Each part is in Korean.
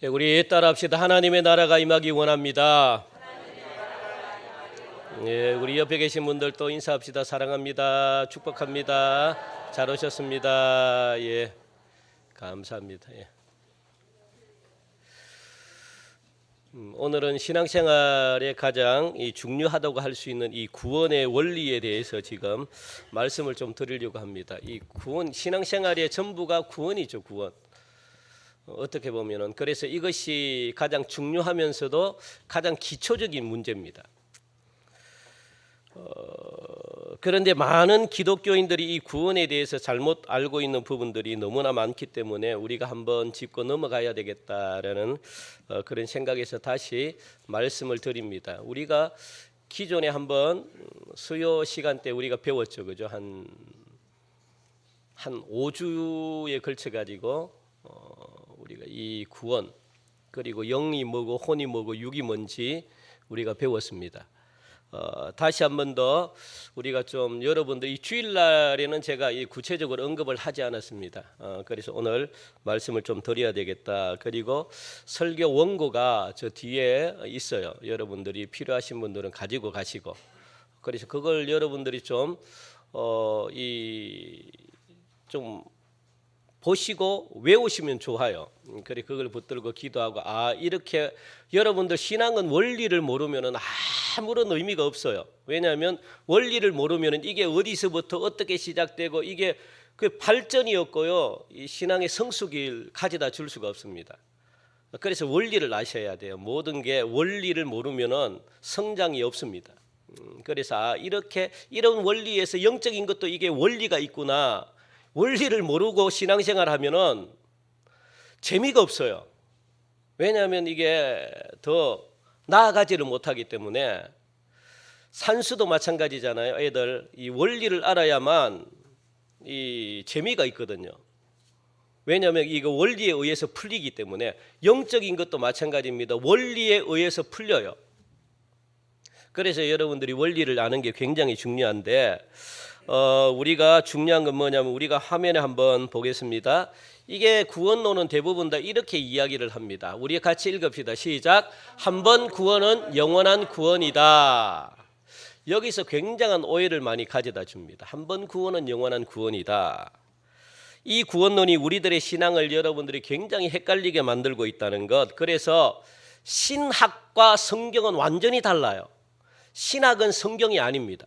우리 따라합시다. 하나님의 나라가 임하기 원합니다. 우리 옆에 계신 분들도 인사합시다. 사랑합니다. 축복합니다. 잘 오셨습니다. 감사합니다. 오늘은 신앙생활에 가장 중요하다고 할 수 있는 이 구원의 원리에 대해서 지금 말씀을 좀 드리려고 합니다. 이 구원, 신앙생활의 전부가 구원이죠. 구원. 어떻게 보면은 그래서 이것이 가장 중요하면서도 가장 기초적인 문제입니다. 그런데 많은 기독교인들이 이 구원에 대해서 잘못 알고 있는 부분들이 너무나 많기 때문에 우리가 한번 짚고 넘어가야 되겠다라는 그런 생각에서 다시 말씀을 드립니다. 우리가 기존에 한번 수요 시간 때 우리가 배웠죠, 그죠? 한 5주에 걸쳐 가지고 우리가 이 구원 그리고 영이 뭐고 혼이 뭐고 육이 뭔지 우리가 배웠습니다. 다시 한 번 더 우리가 좀 여러분들 이 주일날에는 제가 이 구체적으로 언급을 하지 않았습니다. 그래서 오늘 말씀을 좀 드려야 되겠다. 그리고 설교 원고가 저 뒤에 있어요. 여러분들이 필요하신 분들은 가지고 가시고, 그래서 그걸 여러분들이 좀 보시고 외우시면 좋아요. 그래 그걸 붙들고 기도하고, 이렇게 여러분들 신앙은 원리를 모르면은 아무런 의미가 없어요. 왜냐하면 원리를 모르면은 이게 어디서부터 어떻게 시작되고 이게 그 발전이 없고요, 이 신앙의 성숙을 가져다 줄 수가 없습니다. 그래서 원리를 아셔야 돼요. 모든 게 원리를 모르면은 성장이 없습니다. 그래서 이렇게 이런 원리에서 영적인 것도 이게 원리가 있구나. 원리를 모르고 신앙생활 하면은 재미가 없어요. 왜냐하면 이게 더 나아가지를 못하기 때문에, 산수도 마찬가지잖아요. 애들 이 원리를 알아야만 이 재미가 있거든요. 왜냐하면 이거 원리에 의해서 풀리기 때문에, 영적인 것도 마찬가지입니다. 원리에 의해서 풀려요. 그래서 여러분들이 원리를 아는 게 굉장히 중요한데, 우리가 중요한 건 뭐냐면, 우리가 화면에 한번 보겠습니다. 이게 구원론은 대부분 다 이렇게 이야기를 합니다. 우리 같이 읽읍시다. 시작. 한 번 구원은 영원한 구원이다. 여기서 굉장한 오해를 많이 가져다 줍니다. 한 번 구원은 영원한 구원이다. 이 구원론이 우리들의 신앙을 여러분들이 굉장히 헷갈리게 만들고 있다는 것. 그래서 신학과 성경은 완전히 달라요. 신학은 성경이 아닙니다.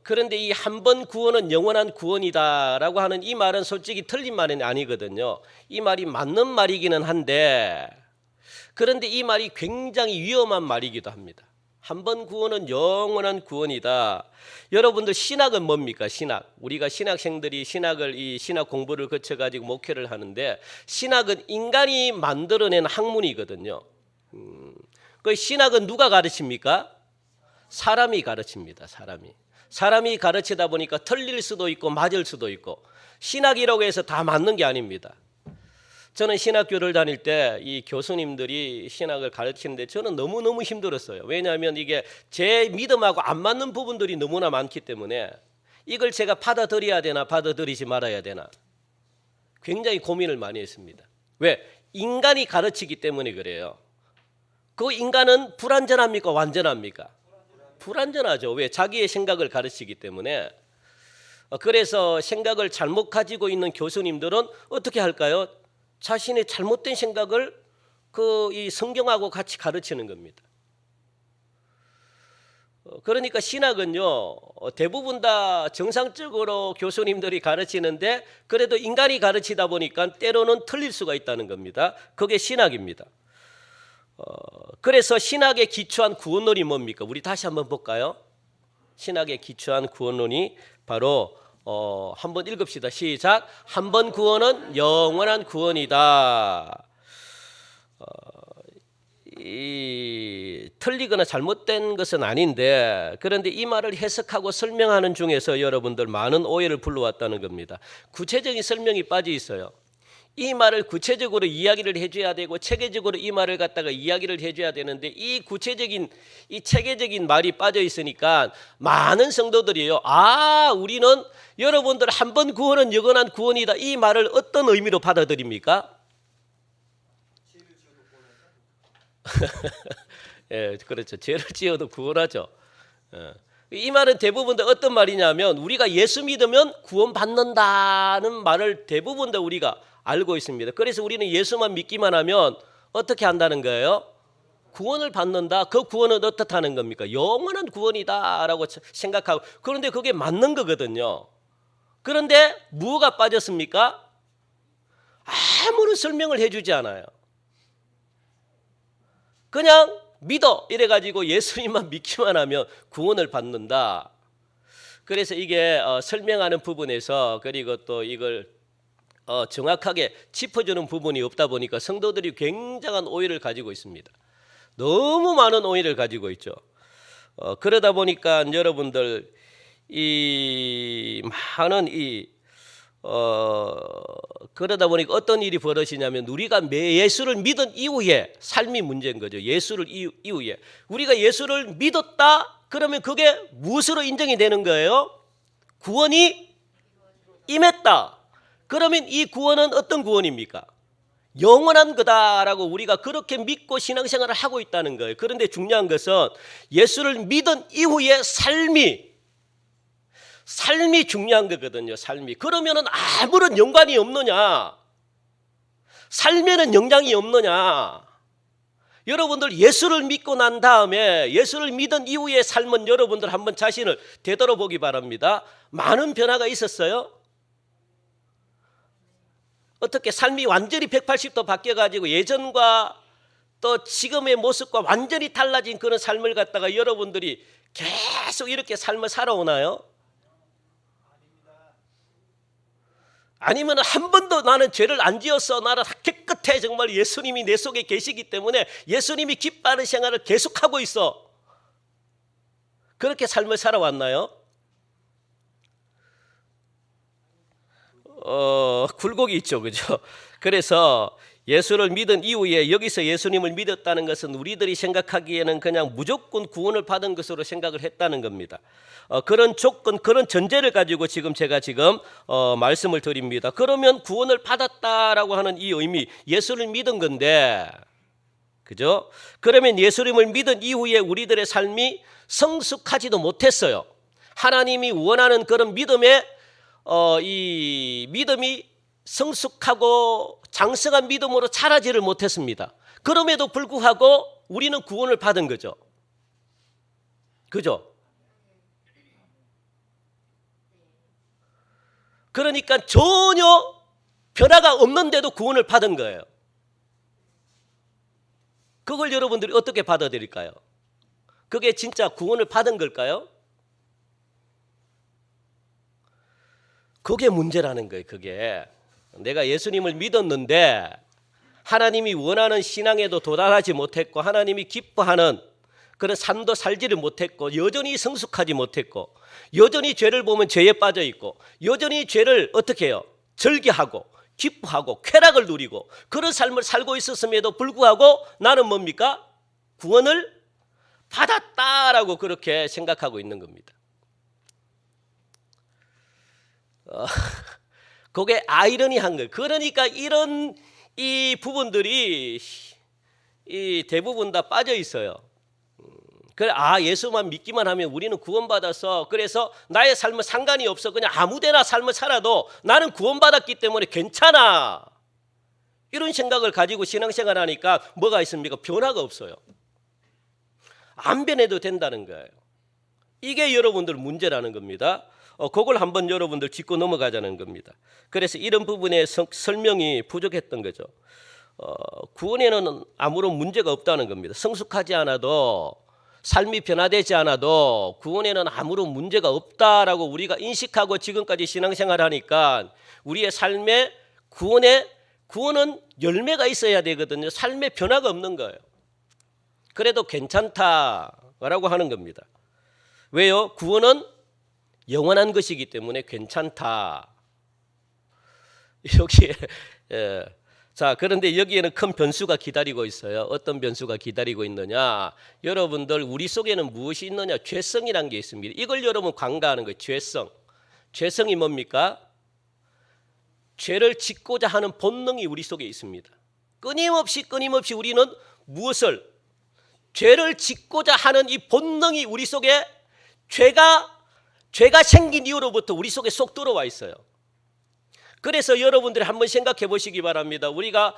그런데 이 한 번 구원은 영원한 구원이다라고 하는 이 말은 솔직히 틀린 말은 아니거든요. 이 말이 맞는 말이기는 한데, 그런데 이 말이 굉장히 위험한 말이기도 합니다. 한 번 구원은 영원한 구원이다. 여러분들 신학은 뭡니까? 신학. 우리가 신학생들이 이 신학 공부를 거쳐 가지고 목회를 하는데, 신학은 인간이 만들어낸 학문이거든요. 그 신학은 누가 가르칩니까? 사람이 가르칩니다. 사람이 가르치다 보니까 틀릴 수도 있고 맞을 수도 있고, 신학이라고 해서 다 맞는 게 아닙니다. 저는 신학교를 다닐 때 이 교수님들이 신학을 가르치는데 저는 너무너무 힘들었어요. 왜냐하면 이게 제 믿음하고 안 맞는 부분들이 너무나 많기 때문에, 이걸 제가 받아들여야 되나 받아들이지 말아야 되나 굉장히 고민을 많이 했습니다. 왜? 인간이 가르치기 때문에 그래요. 그 인간은 불완전합니까? 완전합니까? 불완전하죠. 왜? 자기의 생각을 가르치기 때문에. 그래서 생각을 잘못 가지고 있는 교수님들은 어떻게 할까요? 자신의 잘못된 생각을 이 성경하고 같이 가르치는 겁니다. 그러니까 신학은요, 대부분 다 정상적으로 교수님들이 가르치는데, 그래도 인간이 가르치다 보니까 때로는 틀릴 수가 있다는 겁니다. 그게 신학입니다. 그래서 신학에 기초한 구원론이 뭡니까? 우리 다시 한번 볼까요? 신학에 기초한 구원론이 바로 한번 읽읍시다. 시작. 한 번 구원은 영원한 구원이다. 틀리거나 잘못된 것은 아닌데, 그런데 이 말을 해석하고 설명하는 중에서 여러분들 많은 오해를 불러왔다는 겁니다. 구체적인 설명이 빠져 있어요. 이 말을 구체적으로 이야기를 해줘야 되고 체계적으로 이 말을 갖다가 이야기를 해줘야 되는데 이 구체적인 이 체계적인 말이 빠져 있으니까 많은 성도들이요. 아, 우리는 여러분들 한 번 구원은 영원한 구원이다. 이 말을 어떤 의미로 받아들입니까? 예, 그렇죠. 죄를 지어도 구원하죠. 이 말은 대부분 다 어떤 말이냐면 우리가 예수 믿으면 구원받는다는 말을 대부분 다 우리가 알고 있습니다. 그래서 우리는 예수만 믿기만 하면 어떻게 한다는 거예요? 구원을 받는다. 그 구원은 어떻다는 겁니까? 영원한 구원이다라고 생각하고, 그런데 그게 맞는 거거든요. 그런데 뭐가 빠졌습니까? 아무런 설명을 해주지 않아요. 그냥 믿어 이래가지고 예수님만 믿기만 하면 구원을 받는다. 그래서 이게 설명하는 부분에서 그리고 또 이걸 정확하게 짚어주는 부분이 없다 보니까 성도들이 굉장한 오해를 가지고 있습니다. 너무 많은 오해를 가지고 있죠. 그러다 보니까 여러분들 이 많은 그러다 보니까 어떤 일이 벌어지냐면 우리가 예수를 믿은 이후에 삶이 문제인 거죠. 예수를 이후에 우리가 예수를 믿었다 그러면 그게 무엇으로 인정이 되는 거예요? 구원이 임했다. 그러면 이 구원은 어떤 구원입니까? 영원한 거다라고 우리가 그렇게 믿고 신앙생활을 하고 있다는 거예요. 그런데 중요한 것은 예수를 믿은 이후의 삶이 중요한 거거든요. 삶이. 그러면은 아무런 연관이 없느냐? 삶에는 영향이 없느냐? 여러분들 예수를 믿고 난 다음에 예수를 믿은 이후의 삶은 여러분들 한번 자신을 되돌아보기 바랍니다. 많은 변화가 있었어요? 어떻게 삶이 완전히 180도 바뀌어가지고 예전과 또 지금의 모습과 완전히 달라진 그런 삶을 갖다가 여러분들이 계속 이렇게 삶을 살아오나요? 아니면 한 번도 나는 죄를 안 지었어. 나는 깨끗해. 정말 예수님이 내 속에 계시기 때문에 예수님이 기뻐하는 생활을 계속하고 있어. 그렇게 삶을 살아왔나요? 굴곡이 있죠. 그죠? 그래서 예수를 믿은 이후에 여기서 예수님을 믿었다는 것은 우리들이 생각하기에는 그냥 무조건 구원을 받은 것으로 생각을 했다는 겁니다. 그런 조건, 그런 전제를 가지고 제가 말씀을 드립니다. 그러면 구원을 받았다라고 하는 이 의미, 예수를 믿은 건데, 그죠? 그러면 예수님을 믿은 이후에 우리들의 삶이 성숙하지도 못했어요. 하나님이 원하는 그런 믿음에 이 믿음이 성숙하고 장성한 믿음으로 자라지를 못했습니다. 그럼에도 불구하고 우리는 구원을 받은 거죠. 그죠? 그러니까 전혀 변화가 없는데도 구원을 받은 거예요. 그걸 여러분들이 어떻게 받아들일까요? 그게 진짜 구원을 받은 걸까요? 그게 문제라는 거예요. 그게 내가 예수님을 믿었는데 하나님이 원하는 신앙에도 도달하지 못했고 하나님이 기뻐하는 그런 삶도 살지를 못했고 여전히 성숙하지 못했고 여전히 죄를 보면 죄에 빠져 있고 여전히 죄를 어떻게 해요? 즐겨하고 기뻐하고 쾌락을 누리고 그런 삶을 살고 있었음에도 불구하고 나는 뭡니까? 구원을 받았다라고 그렇게 생각하고 있는 겁니다. 그게 아이러니한 거예요. 그러니까 이런 이 부분들이 대부분 다 빠져 있어요. 그래, 예수만 믿기만 하면 우리는 구원받아서 그래서 나의 삶은 상관이 없어. 그냥 아무데나 삶을 살아도 나는 구원받았기 때문에 괜찮아. 이런 생각을 가지고 신앙생활 하니까 뭐가 있습니까? 변화가 없어요. 안 변해도 된다는 거예요. 이게 여러분들 문제라는 겁니다. 그걸 한번 여러분들 짚고 넘어가자는 겁니다. 그래서 이런 부분에 설명이 부족했던 거죠. 구원에는 아무런 문제가 없다는 겁니다. 성숙하지 않아도 삶이 변화되지 않아도 구원에는 아무런 문제가 없다라고 우리가 인식하고 지금까지 신앙생활하니까 우리의 삶에 구원은 열매가 있어야 되거든요. 삶에 변화가 없는 거예요. 그래도 괜찮다라고 하는 겁니다. 왜요? 구원은 영원한 것이기 때문에 괜찮다. 여기에 예. 자, 그런데 여기에는 큰 변수가 기다리고 있어요. 어떤 변수가 기다리고 있느냐? 여러분들 우리 속에는 무엇이 있느냐? 죄성이라는 게 있습니다. 이걸 여러분 간과하는 거예요. 죄성. 죄성이 뭡니까? 죄를 짓고자 하는 본능이 우리 속에 있습니다. 끊임없이 우리는 무엇을? 죄를 짓고자 하는 이 본능이 우리 속에 죄가 생긴 이후로부터 우리 속에 쏙 들어와 있어요. 그래서 여러분들이 한번 생각해 보시기 바랍니다. 우리가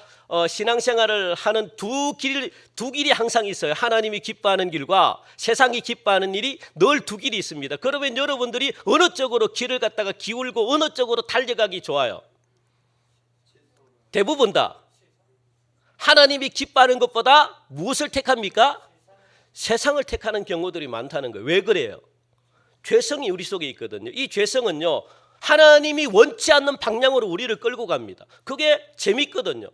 신앙생활을 하는 두 길이 항상 있어요. 하나님이 기뻐하는 길과 세상이 기뻐하는 일이 늘 두 길이 있습니다. 그러면 여러분들이 어느 쪽으로 길을 갖다가 기울고 어느 쪽으로 달려가기 좋아요? 대부분 다 하나님이 기뻐하는 것보다 무엇을 택합니까? 세상을 택하는 경우들이 많다는 거예요. 왜 그래요? 죄성이 우리 속에 있거든요. 이 죄성은요, 하나님이 원치 않는 방향으로 우리를 끌고 갑니다. 그게 재밌거든요.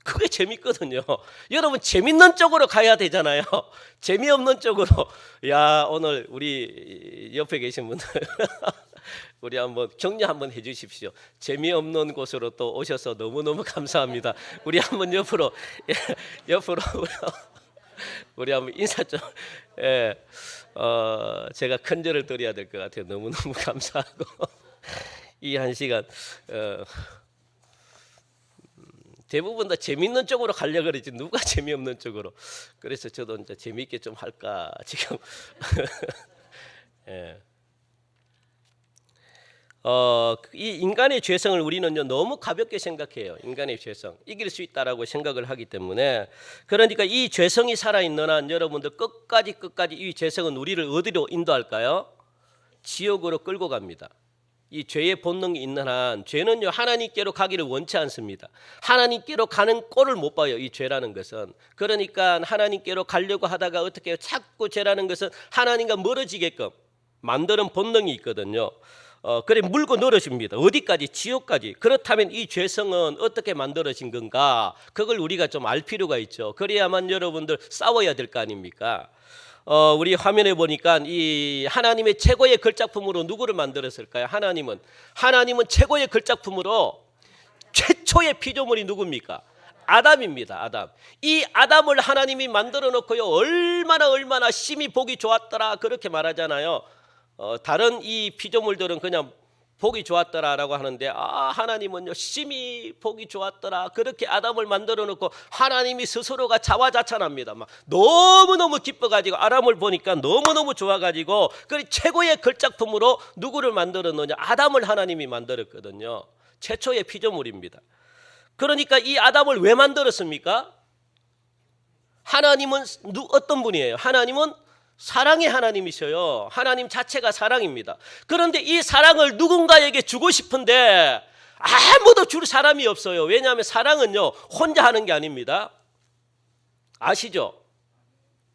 그게 재밌거든요. 여러분 재밌는 쪽으로 가야 되잖아요. 재미없는 쪽으로. 야, 오늘 우리 옆에 계신 분들 우리 한번 격려 한번 해 주십시오. 재미없는 곳으로 또 오셔서 너무너무 감사합니다. 우리 한번 옆으로 우리 한번 인사 좀. 예. 제가 큰절을 드려야 될 것 같아요. 너무너무 감사하고 이 한 시간 대부분 다 재밌는 쪽으로 가려고 그러지 누가 재미없는 쪽으로. 그래서 저도 이제 재미있게 좀 할까 지금. 예. 이 인간의 죄성을 우리는요 너무 가볍게 생각해요. 인간의 죄성 이길 수 있다라고 생각을 하기 때문에. 그러니까 이 죄성이 살아있는 한 여러분들 끝까지 이 죄성은 우리를 어디로 인도할까요? 지옥으로 끌고 갑니다. 이 죄의 본능이 있는 한 죄는요 하나님께로 가기를 원치 않습니다. 하나님께로 가는 꼴을 못 봐요. 이 죄라는 것은. 그러니까 하나님께로 가려고 하다가 어떻게 해요? 자꾸 죄라는 것은 하나님과 멀어지게끔 만드는 본능이 있거든요. 그래 물고 늘어집니다. 어디까지? 지옥까지. 그렇다면 이 죄성은 어떻게 만들어진 건가? 그걸 우리가 좀 알 필요가 있죠. 그래야만 여러분들 싸워야 될 거 아닙니까? 우리 화면에 보니까 이 하나님의 최고의 걸작품으로 누구를 만들었을까요? 하나님은 최고의 걸작품으로 최초의 피조물이 누굽니까? 아담입니다. 아담. 이 아담을 하나님이 만들어 놓고요 얼마나 심히 보기 좋았더라 그렇게 말하잖아요. 다른 이 피조물들은 그냥 보기 좋았더라라고 하는데 하나님은요 심히 보기 좋았더라 그렇게 아담을 만들어 놓고 하나님이 스스로가 자화자찬합니다. 막 너무너무 기뻐가지고 아담을 보니까 너무너무 좋아가지고 그 최고의 걸작품으로 누구를 만들었느냐? 아담을 하나님이 만들었거든요. 최초의 피조물입니다. 그러니까 이 아담을 왜 만들었습니까? 하나님은 어떤 분이에요? 하나님은 사랑의 하나님이셔요. 하나님 자체가 사랑입니다. 그런데 이 사랑을 누군가에게 주고 싶은데 아무도 줄 사람이 없어요. 왜냐하면 사랑은요 혼자 하는 게 아닙니다. 아시죠?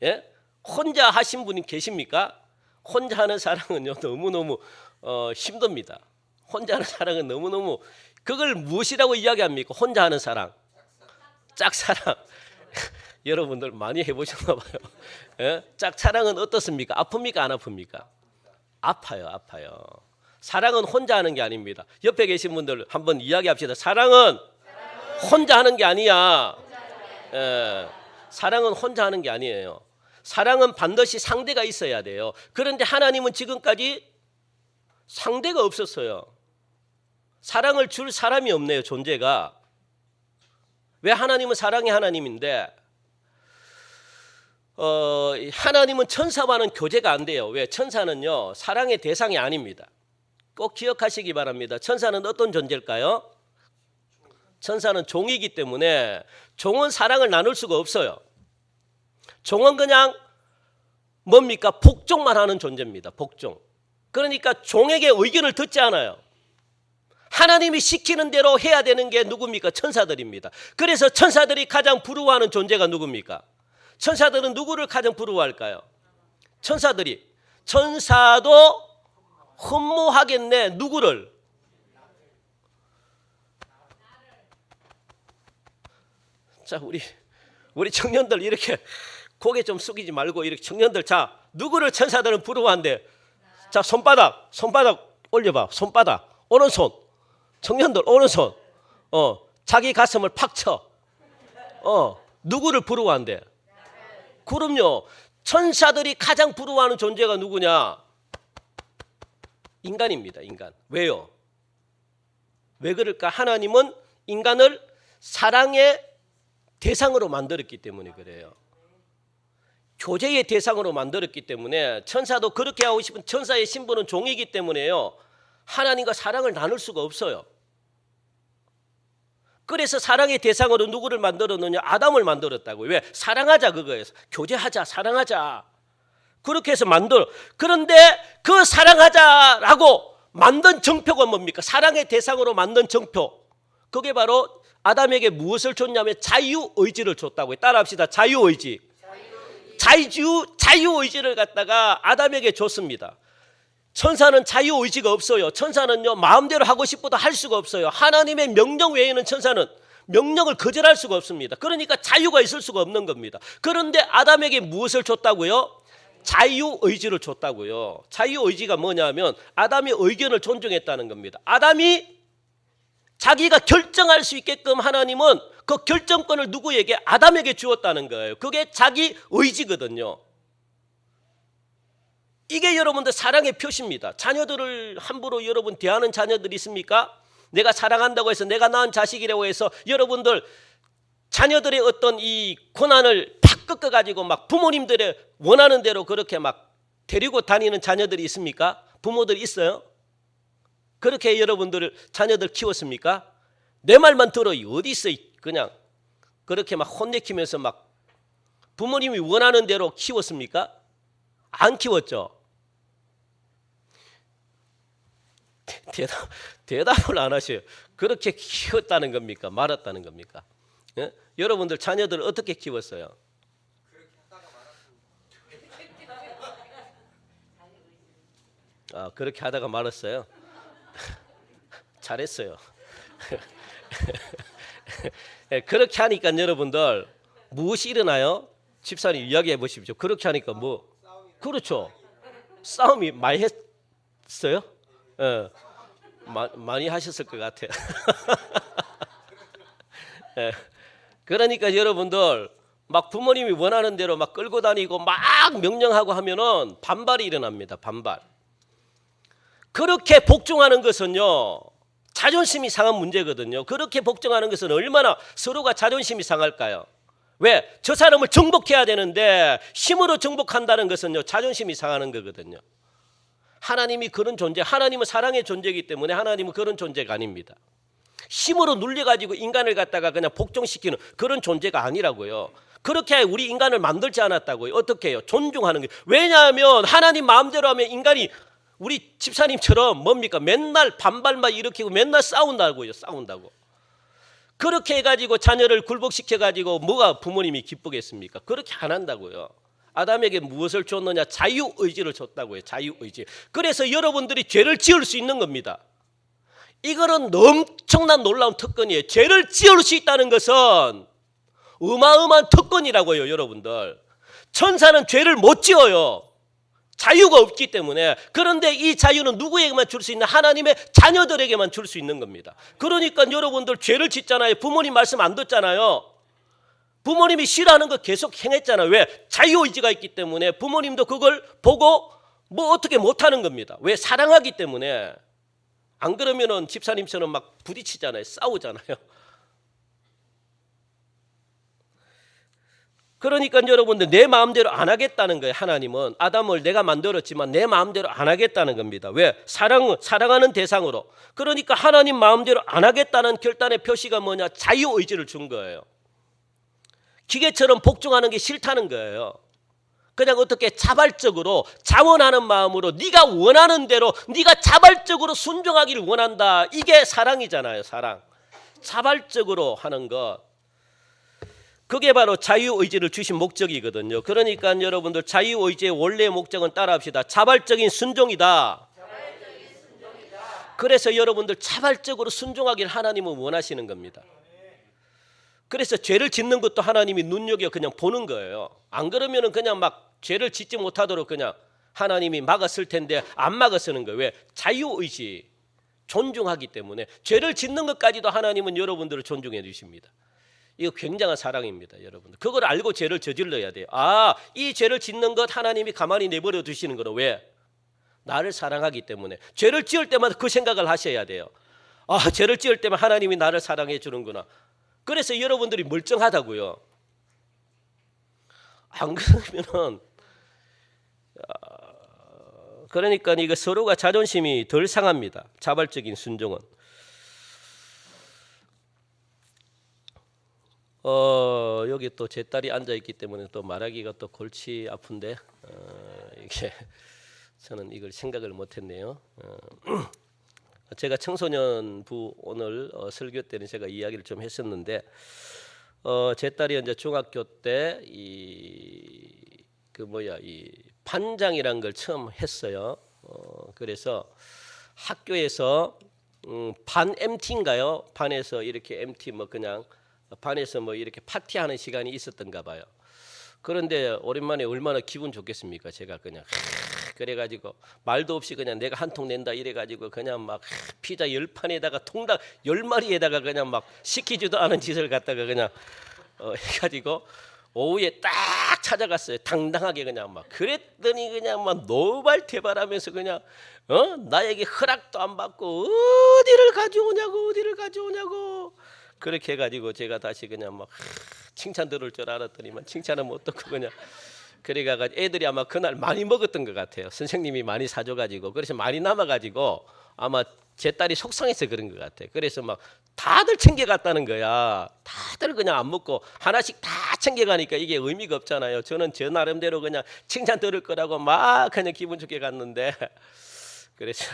예? 혼자 하신 분이 계십니까? 혼자 하는 사랑은요 너무너무 힘듭니다. 혼자 하는 사랑은 너무너무 그걸 무엇이라고 이야기합니까? 혼자 하는 사랑, 짝사랑. 여러분들 많이 해보셨나 봐요. 예? 짝사랑은 어떻습니까? 아픕니까? 안 아픕니까? 아파요. 사랑은 혼자 하는 게 아닙니다. 옆에 계신 분들 한번 이야기합시다. 사랑은 혼자 하는 게 아니야. 예. 사랑은 혼자 하는 게 아니에요. 사랑은 반드시 상대가 있어야 돼요. 그런데 하나님은 지금까지 상대가 없었어요. 사랑을 줄 사람이 없네요. 존재가. 왜? 하나님은 사랑의 하나님인데 하나님은 천사와는 교제가 안 돼요. 왜? 천사는요 사랑의 대상이 아닙니다. 꼭 기억하시기 바랍니다. 천사는 어떤 존재일까요? 천사는 종이기 때문에 종은 사랑을 나눌 수가 없어요. 종은 그냥 뭡니까? 복종만 하는 존재입니다. 복종. 그러니까 종에게 의견을 듣지 않아요. 하나님이 시키는 대로 해야 되는 게 누굽니까? 천사들입니다. 그래서 천사들이 가장 부러워하는 존재가 누굽니까? 천사들은 누구를 가장 부러워할까요? 천사도 흠모하겠네. 누구를? 자, 우리 청년들 이렇게 고개 좀 숙이지 말고 이렇게 청년들 누구를 천사들은 부러워한대? 자, 손바닥 올려봐. 손바닥. 오른손. 청년들 오른손. 자기 가슴을 팍 쳐. 누구를 부러워한대? 그럼요. 천사들이 가장 부러워하는 존재가 누구냐? 인간입니다. 인간. 왜요? 왜 그럴까? 하나님은 인간을 사랑의 대상으로 만들었기 때문에 그래요. 교제의 대상으로 만들었기 때문에 천사도 그렇게 하고 싶은 천사의 신분은 종이기 때문에요. 하나님과 사랑을 나눌 수가 없어요. 그래서 사랑의 대상으로 누구를 만들었느냐? 아담을 만들었다고요. 왜? 사랑하자 그거예요. 교제하자, 사랑하자. 그렇게 해서 만들어. 그런데 그 사랑하자라고 만든 정표가 뭡니까? 사랑의 대상으로 만든 정표. 그게 바로 아담에게 무엇을 줬냐면 자유의지를 줬다고요. 따라합시다. 자유의지. 자유의지를 갖다가 아담에게 줬습니다. 천사는 자유의지가 없어요. 천사는요 마음대로 하고 싶어도 할 수가 없어요. 하나님의 명령 외에는 천사는 명령을 거절할 수가 없습니다. 그러니까 자유가 있을 수가 없는 겁니다. 그런데 아담에게 무엇을 줬다고요? 자유의지를 줬다고요. 자유의지가 뭐냐면 아담의 의견을 존중했다는 겁니다. 아담이 자기가 결정할 수 있게끔 하나님은 그 결정권을 누구에게? 아담에게 주었다는 거예요. 그게 자기 의지거든요. 이게 여러분들 사랑의 표시입니다. 자녀들을 함부로 여러분 대하는 자녀들 있습니까? 내가 사랑한다고 해서 내가 낳은 자식이라고 해서 여러분들 자녀들의 어떤 이 고난을 팍 꺾어가지고 막 부모님들의 원하는 대로 그렇게 막 데리고 다니는 자녀들이 있습니까? 부모들이 있어요? 그렇게 여러분들 자녀들 키웠습니까? 내 말만 들어요. 어디 있어? 그냥 그렇게 막 혼내키면서 막 부모님이 원하는 대로 키웠습니까? 안 키웠죠. 대답을 안 하셔요. 그렇게 키웠다는 겁니까? 말았다는 겁니까? 예? 여러분들 자녀들을 어떻게 키웠어요? 그렇게 하다가 말았어요. 잘했어요. 그렇게 하니까 여러분들 무엇이 일어나요? 집사님 이야기해 보십시오. 그렇게 하니까 뭐? 그렇죠. 싸움이 많이 했어요? 예. 많이 하셨을 것 같아요. 예. 그러니까 여러분들 막 부모님이 원하는 대로 막 끌고 다니고 막 명령하고 하면은 반발이 일어납니다. 반발. 그렇게 복종하는 것은요 자존심이 상한 문제거든요. 그렇게 복종하는 것은 얼마나 서로가 자존심이 상할까요? 왜? 저 사람을 정복해야 되는데 힘으로 정복한다는 것은요 자존심이 상하는 거거든요. 하나님이 그런 존재, 하나님은 사랑의 존재이기 때문에 하나님은 그런 존재가 아닙니다. 힘으로 눌려가지고 인간을 갖다가 그냥 복종시키는 그런 존재가 아니라고요. 그렇게 우리 인간을 만들지 않았다고요. 어떻게 해요? 존중하는 거예요. 왜냐하면 하나님 마음대로 하면 인간이 우리 집사님처럼 뭡니까? 맨날 반발만 일으키고 맨날 싸운다고요. 싸운다고. 그렇게 해가지고 자녀를 굴복시켜가지고 뭐가 부모님이 기쁘겠습니까? 그렇게 안 한다고요. 아담에게 무엇을 줬느냐? 자유의지를 줬다고요. 자유의지. 그래서 여러분들이 죄를 지을 수 있는 겁니다. 이거는 엄청난 놀라운 특권이에요. 죄를 지을 수 있다는 것은 어마어마한 특권이라고요. 여러분들. 천사는 죄를 못 지어요. 자유가 없기 때문에. 그런데 이 자유는 누구에게만 줄 수 있는? 하나님의 자녀들에게만 줄 수 있는 겁니다. 그러니까 여러분들 죄를 짓잖아요. 부모님 말씀 안 듣잖아요. 부모님이 싫어하는 거 계속 행했잖아요. 왜? 자유의지가 있기 때문에 부모님도 그걸 보고 뭐 어떻게 못하는 겁니다. 왜? 사랑하기 때문에. 안 그러면은 집사님처럼 막 부딪히잖아요. 싸우잖아요. 그러니까 여러분들 내 마음대로 안 하겠다는 거예요. 하나님은 아담을 내가 만들었지만 내 마음대로 안 하겠다는 겁니다. 왜? 사랑하는 대상으로. 그러니까 하나님 마음대로 안 하겠다는 결단의 표시가 뭐냐? 자유의지를 준 거예요. 기계처럼 복종하는 게 싫다는 거예요. 그냥 어떻게 자발적으로 자원하는 마음으로 네가 원하는 대로 네가 자발적으로 순종하기를 원한다. 이게 사랑이잖아요. 사랑. 자발적으로 하는 것. 그게 바로 자유의지를 주신 목적이거든요. 그러니까 여러분들 자유의지의 원래의 목적은 따라합시다. 자발적인 순종이다. 그래서 여러분들 자발적으로 순종하기를 하나님은 원하시는 겁니다. 그래서 죄를 짓는 것도 하나님이 눈여겨 그냥 보는 거예요. 안 그러면은 그냥 막 죄를 짓지 못하도록 그냥 하나님이 막았을 텐데 안 막았는 거예요. 왜? 자유의지. 존중하기 때문에 죄를 짓는 것까지도 하나님은 여러분들을 존중해 주십니다. 이거 굉장한 사랑입니다, 여러분들. 그걸 알고 죄를 저질러야 돼요. 아, 이 죄를 짓는 것 하나님이 가만히 내버려 두시는 거는 왜? 나를 사랑하기 때문에. 죄를 지을 때마다 그 생각을 하셔야 돼요. 아, 죄를 지을 때만 하나님이 나를 사랑해 주는구나. 그래서 여러분들이 멀쩡하다고요. 안 그러면은 그러니까 이거 서로가 자존심이 덜 상합니다. 자발적인 순종은. 여기 또 제 딸이 앉아 있기 때문에 또 말하기가 또 골치 아픈데 이게 저는 이걸 생각을 못했네요. 제가 청소년부 오늘 설교 때는 제가 이야기를 좀 했었는데 제 딸이 이제 중학교 때 이 반장이란 걸 처음 했어요. 그래서 학교에서 반 MT인가요? 반에서 이렇게 MT 그냥 반에서 이렇게 파티하는 시간이 있었던가 봐요. 그런데 오랜만에 얼마나 기분 좋겠습니까? 제가 그냥 그래가지고 말도 없이 그냥 내가 한 통 낸다 이래가지고 그냥 막 피자 10판에다가 통닭 10마리에다가 그냥 막 시키지도 않은 짓을 갖다가 그냥 해가지고 오후에 딱 찾아갔어요. 당당하게 그냥 막 그랬더니 그냥 막 노발대발하면서 그냥 나에게 허락도 안 받고 어디를 가져오냐고 그렇게 해가지고 제가 다시 그냥 막 칭찬 들을 줄 알았더니만 칭찬은 못 듣고 그냥 그래가 애들이 아마 그날 많이 먹었던 것 같아요. 선생님이 많이 사줘가지고 그래서 많이 남아가지고 아마 제 딸이 속상해서 그런 것 같아요. 그래서 막 다들 챙겨갔다는 거야. 다들 그냥 안 먹고 하나씩 다 챙겨가니까 이게 의미가 없잖아요. 저는 저 나름대로 그냥 칭찬 들을 거라고 막 그냥 기분 좋게 갔는데 그래서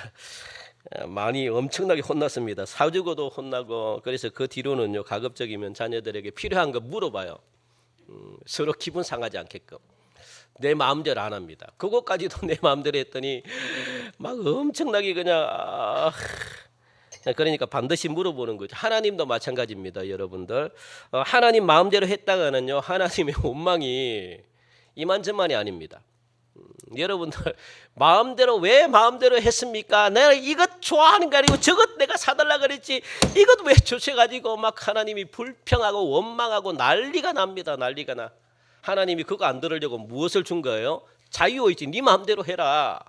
많이 엄청나게 혼났습니다. 사주고도 혼나고. 그래서 그 뒤로는요 가급적이면 자녀들에게 필요한 거 물어봐요. 서로 기분 상하지 않게끔. 내 마음대로 안 합니다. 그것까지도 내 마음대로 했더니 막 엄청나게 그냥 그러니까 반드시 물어보는 거죠. 하나님도 마찬가지입니다, 여러분들. 하나님 마음대로 했다가는요 하나님의 원망이 이만저만이 아닙니다. 여러분들 마음대로 왜 마음대로 했습니까? 내가 이것 좋아하는 거 아니고 저것 내가 사달라 그랬지 이것 왜 주셔가지고 막 하나님이 불평하고 원망하고 난리가 납니다. 난리가 나. 하나님이 그거 안 들으려고 무엇을 준 거예요? 자유의지 네 마음대로 해라.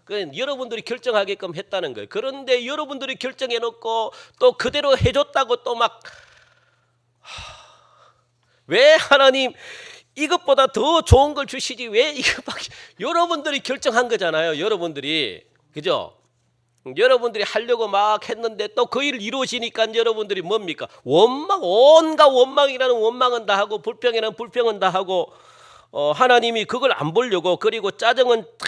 여러분들이 결정하게끔 했다는 거예요. 그런데 여러분들이 결정해놓고 또 그대로 해줬다고 또 막 왜 하나님 이것보다 더 좋은 걸 주시지 왜 이것밖에 여러분들이 결정한 거잖아요. 여러분들이 그죠? 여러분들이 하려고 막 했는데 또 그 일 이루어지니까 여러분들이 뭡니까? 원망, 온갖 원망이라는 원망은 다 하고 불평이라는 불평은 다 하고 하나님이 그걸 안 보려고 그리고 짜증은 다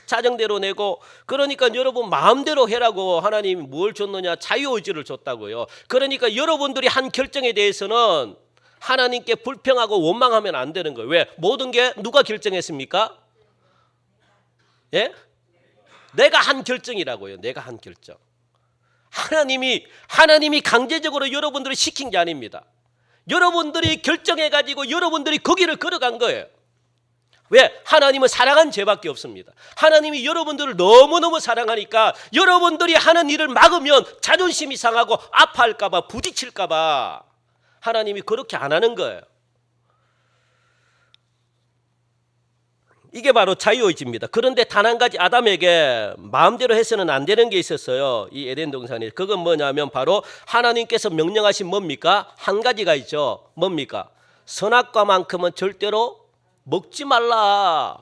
짜증대로 내고 그러니까 여러분 마음대로 해라고 하나님이 뭘 줬느냐? 자유의지를 줬다고요. 그러니까 여러분들이 한 결정에 대해서는 하나님께 불평하고 원망하면 안 되는 거예요. 왜? 모든 게 누가 결정했습니까? 예? 내가 한 결정이라고요. 내가 한 결정. 하나님이 강제적으로 여러분들을 시킨 게 아닙니다. 여러분들이 결정해가지고 여러분들이 거기를 걸어간 거예요. 왜? 하나님은 사랑한 죄밖에 없습니다. 하나님이 여러분들을 너무너무 사랑하니까 여러분들이 하는 일을 막으면 자존심이 상하고 아파할까 봐 부딪힐까 봐 하나님이 그렇게 안 하는 거예요. 이게 바로 자유의지입니다. 그런데 단 한 가지 아담에게 마음대로 해서는 안 되는 게 있었어요. 이 에덴 동산에. 그건 뭐냐면 바로 하나님께서 명령하신 뭡니까? 한 가지가 있죠. 뭡니까? 선악과만큼은 절대로 먹지 말라.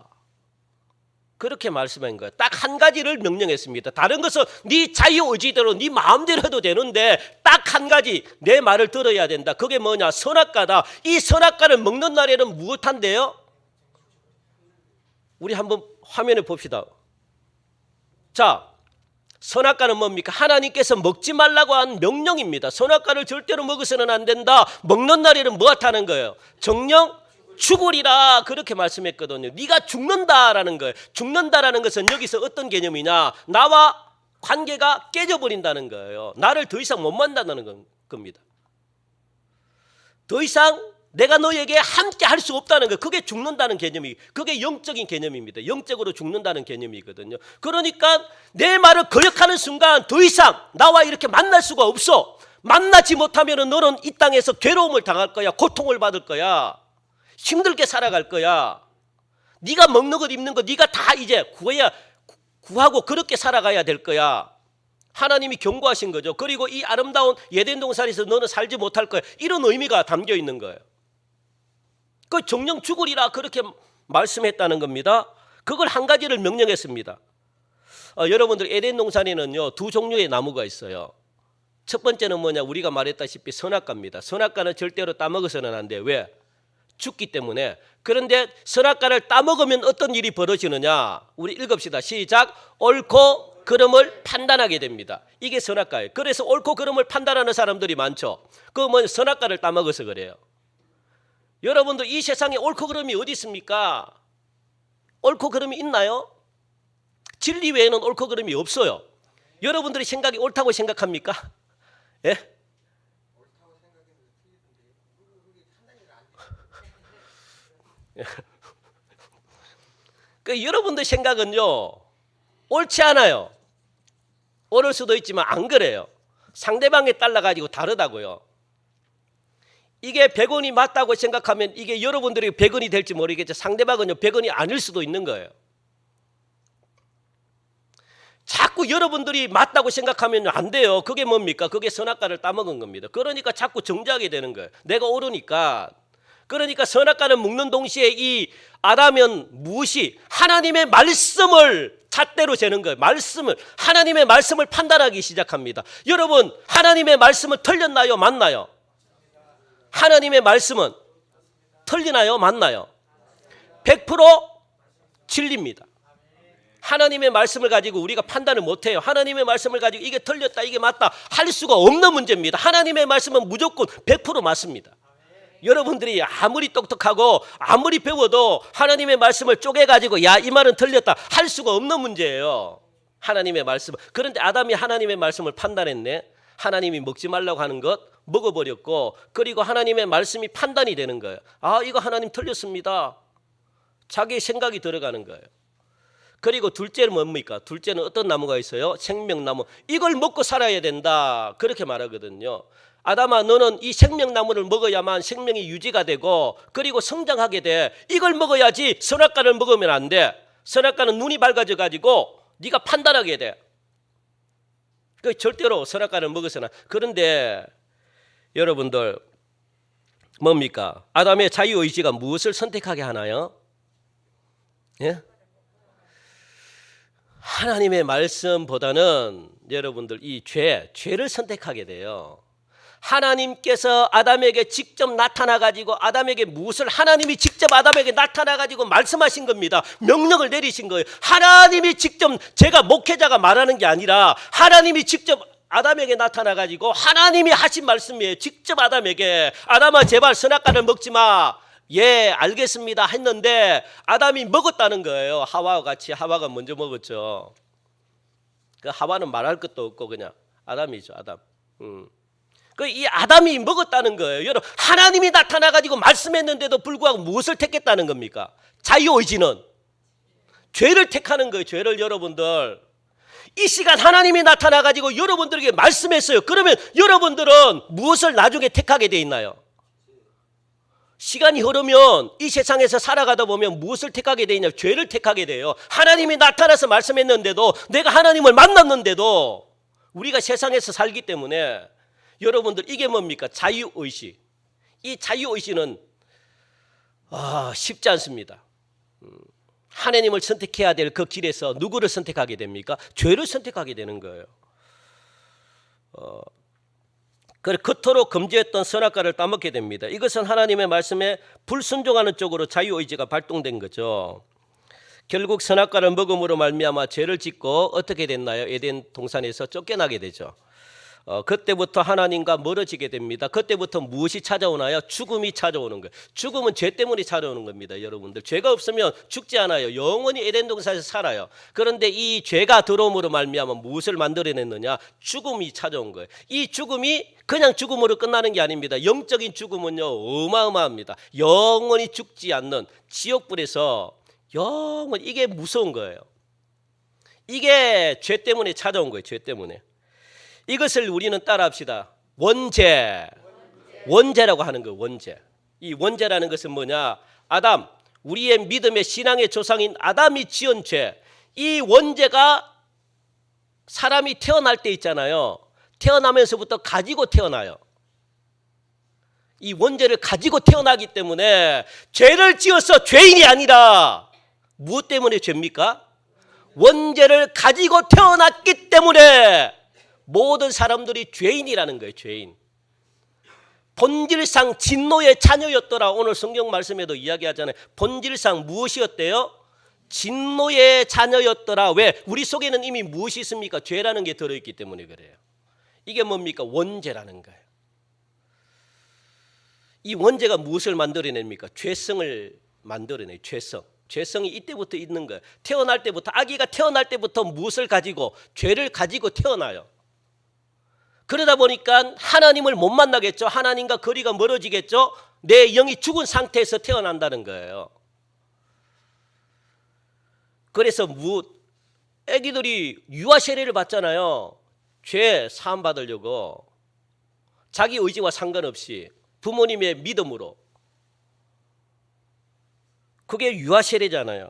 그렇게 말씀한 거예요. 딱 한 가지를 명령했습니다. 다른 것은 네 자유의지대로 네 마음대로 해도 되는데 딱 한 가지 내 말을 들어야 된다. 그게 뭐냐? 선악과다. 이 선악과를 먹는 날에는 무엇한대요? 우리 한번 화면에 봅시다. 자, 선악과는 뭡니까? 하나님께서 먹지 말라고 한 명령입니다. 선악과를 절대로 먹어서는 안 된다. 먹는 날에는 무엇하는 거예요? 정령 죽으리라 그렇게 말씀했거든요. 네가 죽는다라는 거예요. 죽는다라는 것은 여기서 어떤 개념이냐? 나와 관계가 깨져버린다는 거예요. 나를 더 이상 못 만난다는 겁니다. 더 이상 내가 너에게 함께 할 수 없다는 거. 그게 죽는다는 개념이, 그게 영적인 개념입니다. 영적으로 죽는다는 개념이거든요. 그러니까 내 말을 거역하는 순간 더 이상 나와 이렇게 만날 수가 없어. 만나지 못하면 너는 이 땅에서 괴로움을 당할 거야. 고통을 받을 거야. 힘들게 살아갈 거야. 네가 먹는 것 입는 것 네가 다 이제 구하고 그렇게 살아가야 될 거야. 하나님이 경고하신 거죠. 그리고 이 아름다운 에덴 동산에서 너는 살지 못할 거야. 이런 의미가 담겨 있는 거예요. 그 정령 죽으리라 그렇게 말씀했다는 겁니다. 그걸 한 가지를 명령했습니다. 여러분들 에덴 동산에는요 2종류의 나무가 있어요. 첫 번째는 뭐냐, 우리가 말했다시피 선악과입니다. 선악과는 절대로 따먹어서는 안 돼. 왜? 죽기 때문에. 그런데 선악과를 따먹으면 어떤 일이 벌어지느냐, 우리 읽읍시다. 시작. 옳고 그름을 판단하게 됩니다. 이게 선악과예요. 그래서 옳고 그름을 판단하는 사람들이 많죠. 그 뭐 선악과를 따먹어서 그래요. 여러분들 이 세상에 옳고 그름이 어디 있습니까? 옳고 그름이 있나요? 진리 외에는 옳고 그름이 없어요. 여러분들이 생각이 옳다고 생각합니까? 예? 그 여러분들 생각은요 옳지 않아요. 옳을 수도 있지만 안 그래요. 상대방에 따라 가지고 다르다고요. 이게 100원이 맞다고 생각하면 이게 여러분들이 100원이 될지 모르겠죠. 상대방은요 100원이 아닐 수도 있는 거예요. 자꾸 여러분들이 맞다고 생각하면 안 돼요. 그게 뭡니까? 그게 선악과를 따먹은 겁니다. 그러니까 자꾸 정죄하게 되는 거예요. 내가 옳으니까. 그러니까 선악과를 먹는 동시에 이 아담은 무엇이 하나님의 말씀을 잣대로 재는 거예요. 하나님의 말씀을 판단하기 시작합니다. 여러분 하나님의 말씀은 틀렸나요? 맞나요? 하나님의 말씀은 틀리나요? 맞나요? 100% 진리입니다. 하나님의 말씀을 가지고 우리가 판단을 못해요. 하나님의 말씀을 가지고 이게 틀렸다 이게 맞다 할 수가 없는 문제입니다. 하나님의 말씀은 무조건 100% 맞습니다. 여러분들이 아무리 똑똑하고 아무리 배워도 하나님의 말씀을 쪼개가지고 야 이 말은 틀렸다 할 수가 없는 문제예요. 하나님의 말씀. 그런데 아담이 하나님의 말씀을 판단했네. 하나님이 먹지 말라고 하는 것 먹어버렸고, 그리고 하나님의 말씀이 판단이 되는 거예요. 아 이거 하나님 틀렸습니다. 자기 생각이 들어가는 거예요. 그리고 둘째는 뭡니까? 둘째는 어떤 나무가 있어요? 생명나무. 이걸 먹고 살아야 된다 그렇게 말하거든요. 아담아 너는 이 생명나무를 먹어야만 생명이 유지가 되고 그리고 성장하게 돼. 이걸 먹어야지 선악과를 먹으면 안 돼. 선악과는 눈이 밝아져 가지고 네가 판단하게 돼. 그 절대로 선악과를 먹어서는. 그런데 여러분들 뭡니까? 아담의 자유의지가 무엇을 선택하게 하나요? 예? 하나님의 말씀보다는 여러분들 이 죄를 선택하게 돼요. 하나님께서 아담에게 직접 나타나 가지고 아담에게 무엇을 하나님이 직접 아담에게 나타나 가지고 말씀하신 겁니다. 명령을 내리신 거예요. 하나님이 직접, 제가 목회자가 말하는 게 아니라 하나님이 직접 아담에게 나타나 가지고 하나님이 하신 말씀이에요. 직접 아담에게 아담아 제발 선악과를 먹지 마. 예 알겠습니다 했는데 아담이 먹었다는 거예요. 하와와 같이. 하와가 먼저 먹었죠. 그 하와는 말할 것도 없고 그냥 아담이죠. 아담. 그 이 아담이 먹었다는 거예요. 여러분 하나님이 나타나 가지고 말씀했는데도 불구하고 무엇을 택했다는 겁니까? 자유의지는 죄를 택하는 거예요. 죄를. 여러분들 이 시간 하나님이 나타나 가지고 여러분들에게 말씀했어요. 그러면 여러분들은 무엇을 나중에 택하게 돼 있나요? 시간이 흐르면 이 세상에서 살아가다 보면 무엇을 택하게 돼 있냐? 죄를 택하게 돼요. 하나님이 나타나서 말씀했는데도, 내가 하나님을 만났는데도 우리가 세상에서 살기 때문에 여러분들 이게 뭡니까? 자유의식. 이 자유의식은 쉽지 않습니다. 하나님을 선택해야 될 그 길에서 누구를 선택하게 됩니까? 죄를 선택하게 되는 거예요. 그래 겉으로 금지했던 선악과를 따먹게 됩니다. 이것은 하나님의 말씀에 불순종하는 쪽으로 자유의지가 발동된 거죠. 결국 선악과를 먹음으로 말미암아 죄를 짓고 어떻게 됐나요? 에덴 동산에서 쫓겨나게 되죠. 그때부터 하나님과 멀어지게 됩니다. 그때부터 무엇이 찾아오나요? 죽음이 찾아오는 거예요. 죽음은 죄 때문에 찾아오는 겁니다. 여러분들, 죄가 없으면 죽지 않아요. 영원히 에덴 동산에서 살아요. 그런데 이 죄가 들어옴으로 말미암아 무엇을 만들어냈느냐? 죽음이 찾아온 거예요. 이 죽음이 그냥 죽음으로 끝나는 게 아닙니다. 영적인 죽음은요, 어마어마합니다. 영원히 죽지 않는 지옥불에서 영원히, 이게 무서운 거예요. 이게 죄 때문에 찾아온 거예요. 죄 때문에. 이것을 우리는 따라합시다. 원죄라고 하는 거예요. 원죄. 이 원죄라는 것은 뭐냐? 아담, 우리의 믿음의 신앙의 조상인 아담이 지은 죄. 이 원죄가 사람이 태어날 때 있잖아요. 태어나면서부터 가지고 태어나요. 이 원죄를 가지고 태어나기 때문에 죄를 지어서 죄인이 아니라 무엇 때문에 죄입니까? 원죄를 가지고 태어났기 때문에 모든 사람들이 죄인이라는 거예요. 죄인. 본질상 진노의 자녀였더라. 오늘 성경 말씀에도 이야기하잖아요. 본질상 무엇이었대요? 진노의 자녀였더라. 왜? 우리 속에는 이미 무엇이 있습니까? 죄라는 게 들어있기 때문에 그래요. 이게 뭡니까? 원죄라는 거예요. 이 원죄가 무엇을 만들어냅니까? 죄성을 만들어내요. 죄성이 이때부터 있는 거예요. 태어날 때부터, 아기가 태어날 때부터 무엇을 가지고? 죄를 가지고 태어나요. 그러다 보니까 하나님을 못 만나겠죠. 하나님과 거리가 멀어지겠죠. 내 영이 죽은 상태에서 태어난다는 거예요. 그래서 아기들이 유아 세례를 받잖아요. 죄 사함 받으려고. 자기 의지와 상관없이 부모님의 믿음으로. 그게 유아 세례잖아요.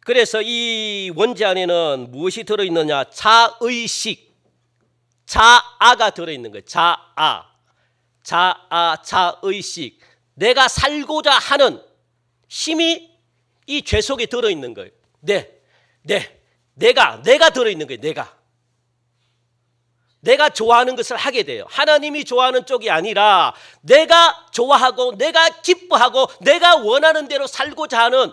그래서 이 원죄 안에는 무엇이 들어있느냐? 자의식, 자아가 들어있는 거예요. 자의식. 내가 살고자 하는 힘이 이 죄 속에 들어있는 거예요. 내가 들어있는 거예요. 내가 좋아하는 것을 하게 돼요. 하나님이 좋아하는 쪽이 아니라 내가 좋아하고 내가 기뻐하고 내가 원하는 대로 살고자 하는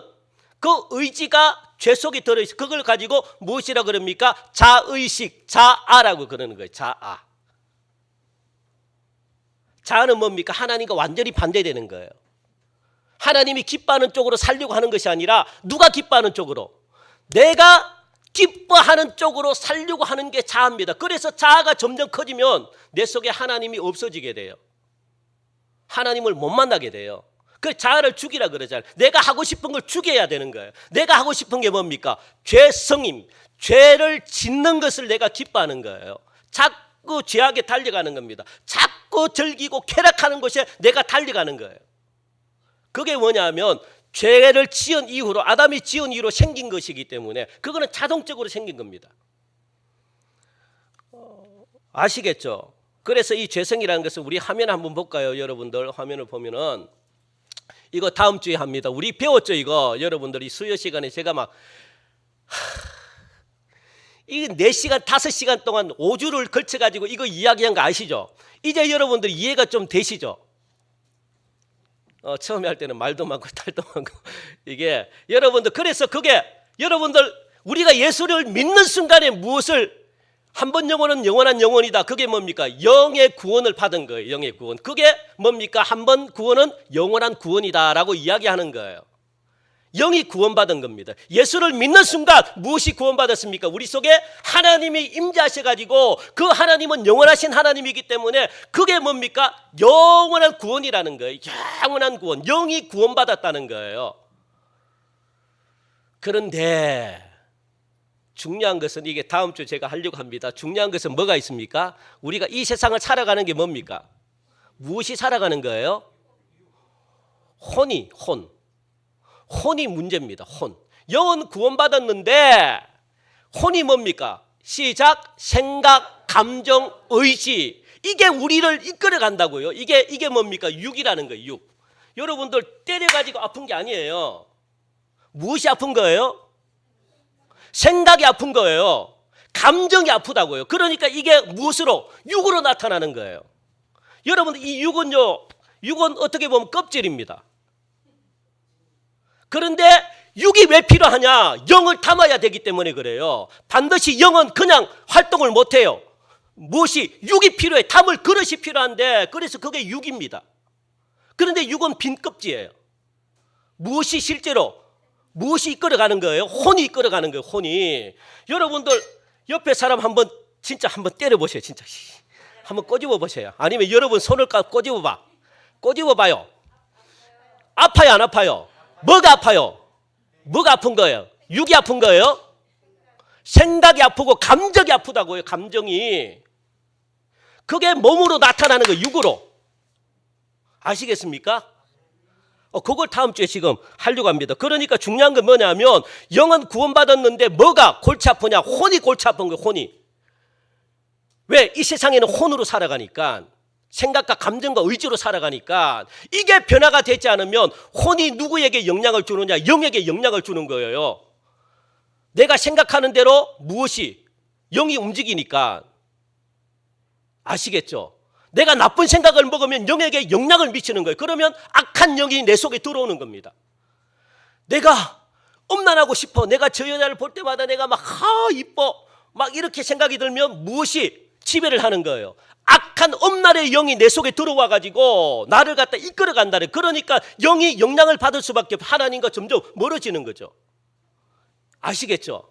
그 의지가 죄 속에 들어있어요. 그걸 가지고 무엇이라고 그럽니까? 자의식, 자아라고 그러는 거예요. 자아는 뭡니까? 하나님과 완전히 반대되는 거예요. 하나님이 기뻐하는 쪽으로 살려고 하는 것이 아니라 누가 기뻐하는 쪽으로? 내가 기뻐하는 쪽으로 살려고 하는 게 자아입니다. 그래서 자아가 점점 커지면 내 속에 하나님이 없어지게 돼요. 하나님을 못 만나게 돼요. 그 자아를 죽이라 그러잖아요. 내가 하고 싶은 걸 죽여야 되는 거예요. 내가 하고 싶은 게 뭡니까? 죄성임. 죄를 짓는 것을 내가 기뻐하는 거예요. 자꾸 죄악에 달려가는 겁니다. 자꾸 즐기고 쾌락하는 것에 내가 달려가는 거예요. 그게 뭐냐면 죄를 지은 이후로, 아담이 지은 이후로 생긴 것이기 때문에 그거는 자동적으로 생긴 겁니다. 아시겠죠? 그래서 이 죄성이라는 것을 우리 화면 한번 볼까요? 여러분들 화면을 보면은 이거 다음 주에 합니다. 우리 배웠죠? 이거 여러분들이 수요 시간에 제가 막 이 4시간 5시간 동안 5주를 걸쳐가지고 이거 이야기한 거 아시죠? 이제 여러분들 이해가 좀 되시죠? 처음에 할 때는 말도 많고 탈도 많고 이게 여러분들, 그래서 그게 여러분들 우리가 예수를 믿는 순간에 무엇을, 한 번 영혼은 영원한 영혼이다. 그게 뭡니까? 영의 구원을 받은 거예요. 영의 구원. 그게 뭡니까? 한 번 구원은 영원한 구원이다라고 이야기하는 거예요. 영이 구원받은 겁니다. 예수를 믿는 순간 무엇이 구원받았습니까? 우리 속에 하나님이 임재하셔가지고 그 하나님은 영원하신 하나님이기 때문에 그게 뭡니까? 영원한 구원이라는 거예요. 영원한 구원. 영이 구원받았다는 거예요. 그런데 중요한 것은, 이게 다음 주 제가 하려고 합니다. 중요한 것은 뭐가 있습니까? 우리가 이 세상을 살아가는 게 뭡니까? 무엇이 살아가는 거예요? 혼이 문제입니다. 영은 구원받았는데 혼이 뭡니까? 시작, 생각, 감정, 의지. 이게 우리를 이끌어 간다고요. 이게 뭡니까? 육이라는 거예요. 육. 여러분들 때려가지고 아픈 게 아니에요. 무엇이 아픈 거예요? 생각이 아픈 거예요. 감정이 아프다고요. 그러니까 이게 무엇으로? 육으로 나타나는 거예요. 여러분들 이 육은 어떻게 보면 껍질입니다. 그런데 육이 왜 필요하냐? 영을 담아야 되기 때문에 그래요. 반드시 영은 그냥 활동을 못해요. 무엇이 육이 필요해. 담을 그릇이 필요한데 그래서 그게 육입니다. 그런데 육은 빈 껍질이에요. 무엇이 실제로 무엇이 이끌어가는 거예요? 혼이 이끌어가는 거예요. 혼이. 여러분들 옆에 사람 한번 진짜 한번 때려보세요. 진짜 한번 꼬집어 보세요. 아니면 여러분 손을 꼬집어 봐. 꼬집어 봐요. 아파요 안 아파요? 뭐가 아파요? 뭐가 아픈 거예요? 육이 아픈 거예요? 생각이 아프고 감정이 아프다고요. 감정이. 그게 몸으로 나타나는 거예요. 육으로. 아시겠습니까? 그걸 다음 주에 지금 하려고 합니다. 그러니까 중요한 건 뭐냐면 영은 구원받았는데 뭐가 골치 아프냐? 혼이 골치 아픈 거예요. 혼이. 왜? 이 세상에는 혼으로 살아가니까, 생각과 감정과 의지로 살아가니까 이게 변화가 되지 않으면 혼이 누구에게 영향을 주느냐? 영에게 영향을 주는 거예요. 내가 생각하는 대로 무엇이? 영이 움직이니까. 아시겠죠? 내가 나쁜 생각을 먹으면 영에게 영향을 미치는 거예요. 그러면 악한 영이 내 속에 들어오는 겁니다. 내가 음란하고 싶어. 내가 저 여자를 볼 때마다 내가 막 이뻐. 막 이렇게 생각이 들면 무엇이 지배를 하는 거예요? 악한 음란의 영이 내 속에 들어와 가지고 나를 갖다 이끌어 간다는. 그러니까 영이 영향을 받을 수밖에 하나님과 점점 멀어지는 거죠. 아시겠죠?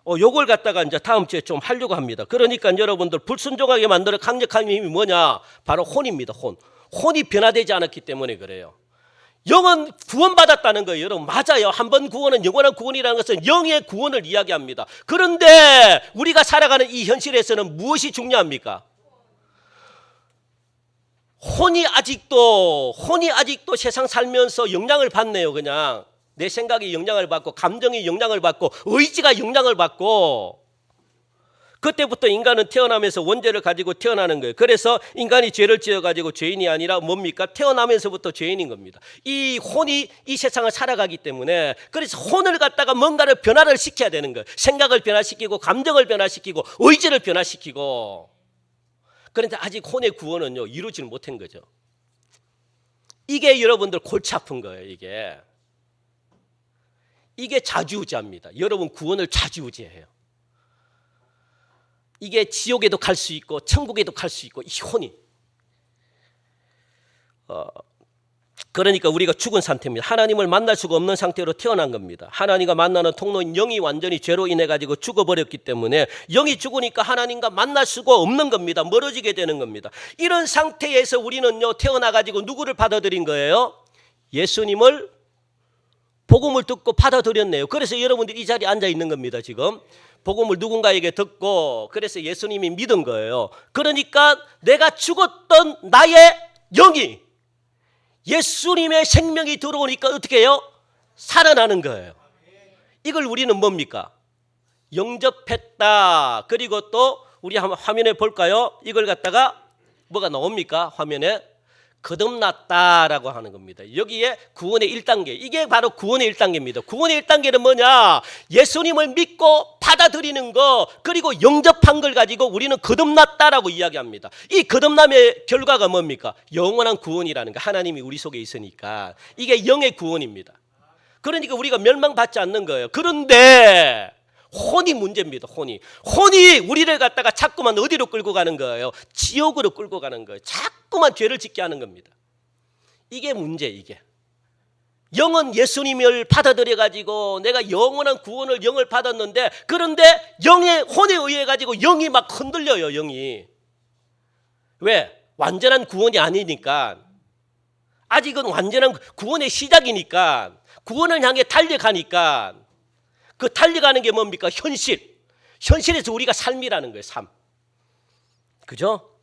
요걸 갖다가 이제 다음 주에 좀 하려고 합니다. 그러니까 여러분들 불순종하게 만들어 강력한 힘이 뭐냐? 바로 혼입니다. 혼. 혼이 변화되지 않았기 때문에 그래요. 영은 구원받았다는 거예요. 여러분 맞아요. 한 번 구원은 영원한 구원이라는 것은 영의 구원을 이야기합니다. 그런데 우리가 살아가는 이 현실에서는 무엇이 중요합니까? 혼이 아직도 세상 살면서 영향을 받네요. 그냥 내 생각이 영향을 받고 감정이 영향을 받고 의지가 영향을 받고. 그때부터 인간은 태어나면서 원죄를 가지고 태어나는 거예요. 그래서 인간이 죄를 지어가지고 죄인이 아니라 뭡니까? 태어나면서부터 죄인인 겁니다. 이 혼이 이 세상을 살아가기 때문에, 그래서 혼을 갖다가 뭔가를 변화를 시켜야 되는 거예요. 생각을 변화시키고 감정을 변화시키고 의지를 변화시키고. 그런데 아직 혼의 구원은요 이루지는 못한 거죠. 이게 여러분들 골치 아픈 거예요. 이게 좌지우지합니다. 여러분 구원을 좌지우지해요. 이게 지옥에도 갈 수 있고 천국에도 갈 수 있고, 이 혼이. 그러니까 우리가 죽은 상태입니다. 하나님을 만날 수가 없는 상태로 태어난 겁니다. 하나님과 만나는 통로인 영이 완전히 죄로 인해 가지고 죽어버렸기 때문에 영이 죽으니까 하나님과 만날 수가 없는 겁니다. 멀어지게 되는 겁니다. 이런 상태에서 우리는요 태어나 가지고 누구를 받아들인 거예요? 예수님을, 복음을 듣고 받아들였네요. 그래서 여러분들이 이 자리에 앉아 있는 겁니다. 지금 복음을 누군가에게 듣고 그래서 예수님이 믿은 거예요. 그러니까 내가 죽었던 나의 영이 예수님의 생명이 들어오니까 어떻게 해요? 살아나는 거예요. 이걸 우리는 뭡니까? 영접했다. 그리고 또 우리 한번 화면에 볼까요? 이걸 갖다가 뭐가 나옵니까? 화면에 거듭났다라고 하는 겁니다. 여기에 구원의 1단계, 이게 바로 구원의 1단계입니다. 구원의 1단계는 뭐냐? 예수님을 믿고 받아들이는 거, 그리고 영접한 걸 가지고 우리는 거듭났다라고 이야기합니다. 이 거듭남의 결과가 뭡니까? 영원한 구원이라는 거. 하나님이 우리 속에 있으니까 이게 영의 구원입니다. 그러니까 우리가 멸망받지 않는 거예요. 그런데 혼이 문제입니다. 혼이 우리를 갖다가 자꾸만 어디로 끌고 가는 거예요? 지옥으로 끌고 가는 거예요. 자꾸만 죄를 짓게 하는 겁니다. 이게 문제. 이게 영은 예수님을 받아들여 가지고 내가 영원한 구원을 영을 받았는데, 그런데 영의 혼에 의해 가지고 영이 막 흔들려요. 영이. 왜? 완전한 구원이 아니니까. 아직은 완전한 구원의 시작이니까, 구원을 향해 달려가니까. 그 달려가는 게 뭡니까? 현실에서 우리가 삶이라는 거예요. 삶. 그죠?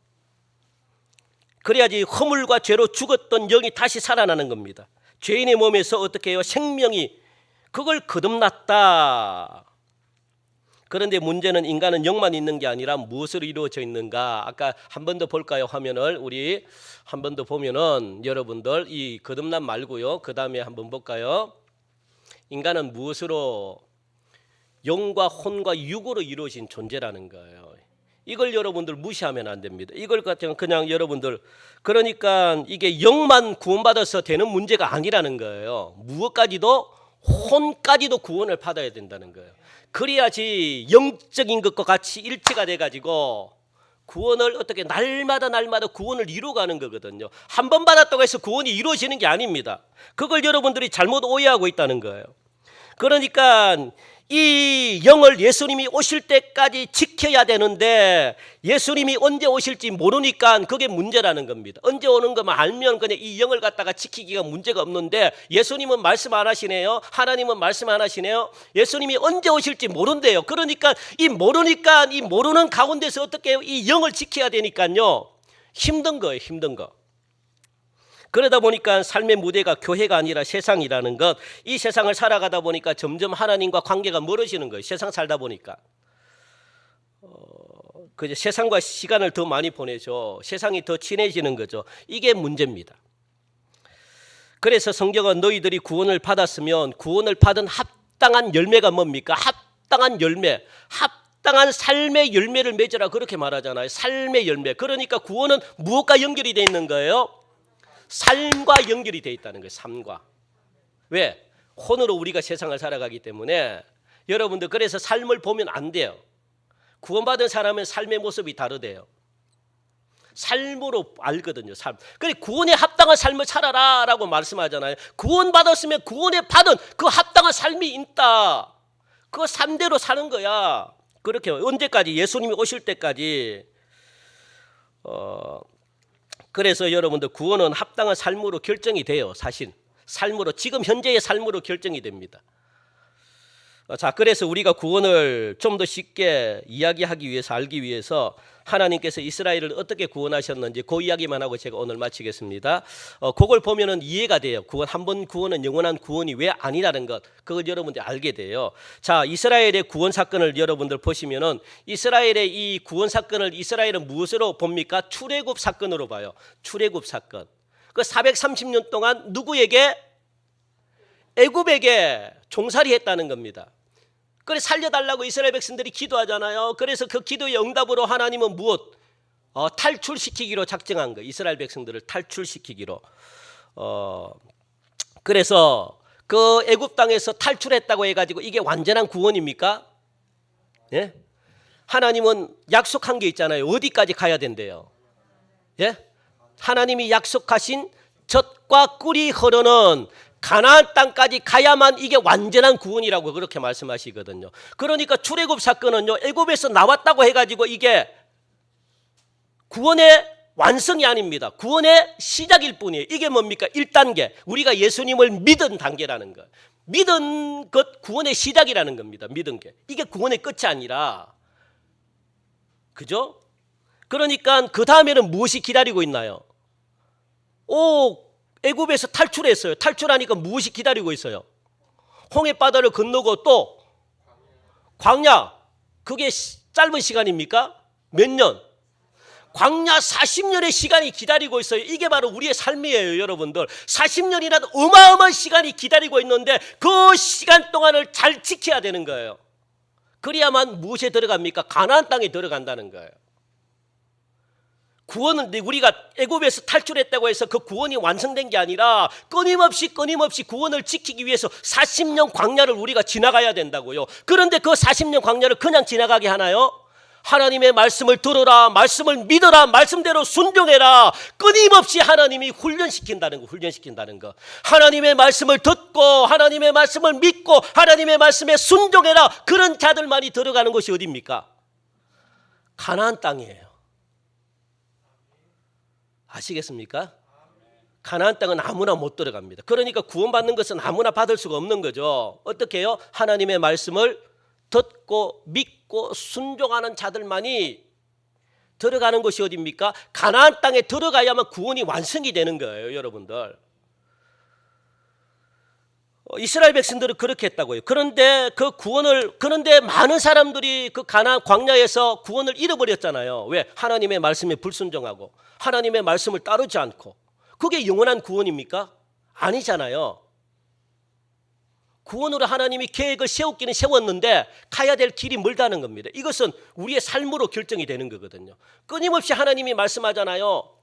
그래야지 허물과 죄로 죽었던 영이 다시 살아나는 겁니다. 죄인의 몸에서 어떻게 해요? 생명이, 그걸 거듭났다. 그런데 문제는 인간은 영만 있는 게 아니라 무엇으로 이루어져 있는가? 아까 한 번 더 볼까요? 화면을 우리 한 번 더 보면은 여러분들 이 거듭남 말고요. 그 다음에 한번 볼까요? 인간은 무엇으로? 영과 혼과 육으로 이루어진 존재라는 거예요. 이걸 여러분들 무시하면 안 됩니다. 이걸 그냥 여러분들, 그러니까 이게 영만 구원받아서 되는 문제가 아니라는 거예요. 무엇까지도, 혼까지도 구원을 받아야 된다는 거예요. 그래야지 영적인 것과 같이 일치가 돼가지고 구원을 어떻게 날마다 구원을 이루어가는 거거든요. 한 번 받았다고 해서 구원이 이루어지는 게 아닙니다. 그걸 여러분들이 잘못 오해하고 있다는 거예요. 그러니까 이 영을 예수님이 오실 때까지 지켜야 되는데 예수님이 언제 오실지 모르니까 그게 문제라는 겁니다. 언제 오는 것만 알면 그냥 이 영을 갖다가 지키기가 문제가 없는데 예수님은 말씀 안 하시네요. 하나님은 말씀 안 하시네요. 예수님이 언제 오실지 모른대요. 그러니까 이 모르는 가운데서 어떻게 해요? 이 영을 지켜야 되니까요. 힘든 거예요. 힘든 거. 그러다 보니까 삶의 무대가 교회가 아니라 세상이라는 것, 이 세상을 살아가다 보니까 점점 하나님과 관계가 멀어지는 거예요. 세상 살다 보니까. 세상과 시간을 더 많이 보내죠. 세상이 더 친해지는 거죠. 이게 문제입니다. 그래서 성경은 너희들이 구원을 받았으면 구원을 받은 합당한 열매가 뭡니까? 합당한 열매, 합당한 삶의 열매를 맺으라 그렇게 말하잖아요. 삶의 열매. 그러니까 구원은 무엇과 연결이 되어 있는 거예요? 삶과 연결이 되어 있다는 거예요. 삶과. 왜? 혼으로 우리가 세상을 살아가기 때문에 여러분들 그래서 삶을 보면 안 돼요. 구원받은 사람은 삶의 모습이 다르대요. 삶으로 알거든요. 삶. 그래 구원에 합당한 삶을 살아라라고 말씀하잖아요. 구원받았으면 구원에 받은 그 합당한 삶이 있다. 그 삶대로 사는 거야. 그렇게 언제까지? 예수님이 오실 때까지. 그래서 여러분들 구원은 합당한 삶으로 결정이 돼요. 사실 삶으로 지금 현재의 삶으로 결정이 됩니다. 자, 그래서 우리가 구원을 좀 더 쉽게 이야기하기 위해서 알기 위해서 하나님께서 이스라엘을 어떻게 구원하셨는지 그 이야기만 하고 제가 오늘 마치겠습니다. 그걸 보면은 이해가 돼요. 구원 한 번 구원은 영원한 구원이 왜 아니라는 것, 그걸 여러분들이 알게 돼요. 자, 이스라엘의 구원 사건을 여러분들 보시면은 이스라엘의 이 구원 사건을 이스라엘은 무엇으로 봅니까? 출애굽 사건으로 봐요. 출애굽 사건. 그 430년 동안 누구에게? 애굽에게 종살이 했다는 겁니다. 그래 살려달라고 이스라엘 백성들이 기도하잖아요. 그래서 그 기도의 응답으로 하나님은 무엇? 탈출시키기로 작정한 거예요. 이스라엘 백성들을 탈출시키기로. 그래서 그 애굽 땅에서 탈출했다고 해가지고 이게 완전한 구원입니까? 예? 하나님은 약속한 게 있잖아요. 어디까지 가야 된대요? 예? 하나님이 약속하신 젖과 꿀이 흐르는 가나안 땅까지 가야만 이게 완전한 구원이라고 그렇게 말씀하시거든요. 그러니까 출애굽 사건은요, 애굽에서 나왔다고 해가지고 이게 구원의 완성이 아닙니다. 구원의 시작일 뿐이에요. 이게 뭡니까? 1단계. 우리가 예수님을 믿은 단계라는 거. 믿은 것 구원의 시작이라는 겁니다. 믿은 게. 이게 구원의 끝이 아니라. 그죠? 그러니까 그 다음에는 무엇이 기다리고 있나요? 애굽에서 탈출했어요. 탈출하니까 무엇이 기다리고 있어요? 홍해바다를 건너고 또 광야. 그게 짧은 시간입니까? 몇 년? 광야 40년의 시간이 기다리고 있어요. 이게 바로 우리의 삶이에요, 여러분들. 40년이라도 어마어마한 시간이 기다리고 있는데 그 시간 동안을 잘 지켜야 되는 거예요. 그래야만 무엇에 들어갑니까? 가나안 땅에 들어간다는 거예요. 구원은 우리가 애굽에서 탈출했다고 해서 그 구원이 완성된 게 아니라 끊임없이 구원을 지키기 위해서 40년 광야를 우리가 지나가야 된다고요. 그런데 그 40년 광야를 그냥 지나가게 하나요? 하나님의 말씀을 들어라, 말씀을 믿어라, 말씀대로 순종해라. 끊임없이 하나님이 훈련시킨다는 거. 하나님의 말씀을 듣고 하나님의 말씀을 믿고 하나님의 말씀에 순종해라. 그런 자들만이 들어가는 곳이 어디입니까? 가나안 땅이에요. 아시겠습니까? 가나안 땅은 아무나 못 들어갑니다. 그러니까 구원받는 것은 아무나 받을 수가 없는 거죠. 어떻게 해요? 하나님의 말씀을 듣고 믿고 순종하는 자들만이 들어가는 곳이 어디입니까? 가나안 땅에 들어가야만 구원이 완성이 되는 거예요, 여러분들. 이스라엘 백성들은 그렇게 했다고요. 그런데 그런데 많은 사람들이 그 가나안 광야에서 구원을 잃어버렸잖아요. 왜? 하나님의 말씀에 불순종하고 하나님의 말씀을 따르지 않고. 그게 영원한 구원입니까? 아니잖아요. 구원으로 하나님이 계획을 세웠기는 세웠는데 가야 될 길이 멀다는 겁니다. 이것은 우리의 삶으로 결정이 되는 거거든요. 끊임없이 하나님이 말씀하잖아요.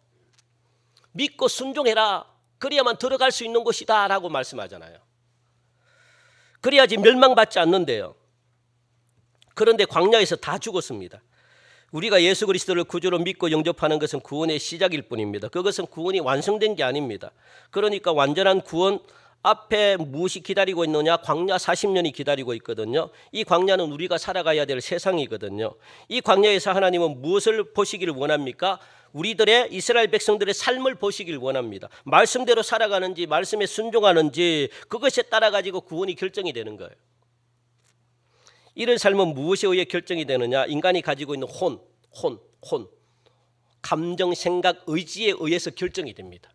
믿고 순종해라. 그래야만 들어갈 수 있는 곳이다 라고 말씀하잖아요. 그래야지 멸망받지 않는데요. 그런데 광야에서 다 죽었습니다. 우리가 예수 그리스도를 구주로 믿고 영접하는 것은 구원의 시작일 뿐입니다. 그것은 구원이 완성된 게 아닙니다. 그러니까 완전한 구원 앞에 무엇이 기다리고 있느냐? 광야 40년이 기다리고 있거든요. 이 광야는 우리가 살아가야 될 세상이거든요. 이 광야에서 하나님은 무엇을 보시기를 원합니까? 우리들의 이스라엘 백성들의 삶을 보시길 원합니다. 말씀대로 살아가는지 말씀에 순종하는지 그것에 따라 가지고 구원이 결정이 되는 거예요. 이런 삶은 무엇에 의해 결정이 되느냐? 인간이 가지고 있는 혼, 감정, 생각, 의지에 의해서 결정이 됩니다.